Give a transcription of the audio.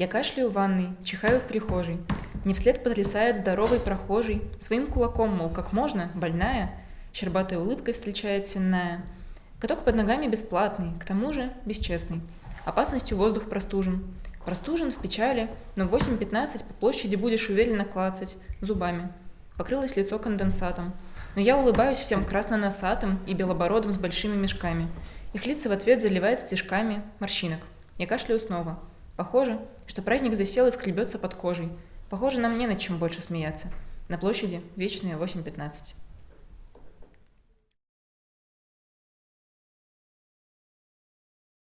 Я кашляю в ванной, чихаю в прихожей. Мне вслед потрясает здоровый прохожий. Своим кулаком, мол, как можно, больная. Щербатой улыбкой встречает сенная. Каток под ногами бесплатный, к тому же бесчестный. Опасностью воздух простужен. Простужен в печали, но в 8:15 по площади будешь уверенно клацать зубами. Покрылось лицо конденсатом. Но я улыбаюсь всем красноносатым и белобородым с большими мешками. Их лица в ответ заливает стежками морщинок. Я кашляю снова. Похоже, что праздник засел и скребется под кожей. Похоже, нам не над чем больше смеяться. На площади вечные 8:15.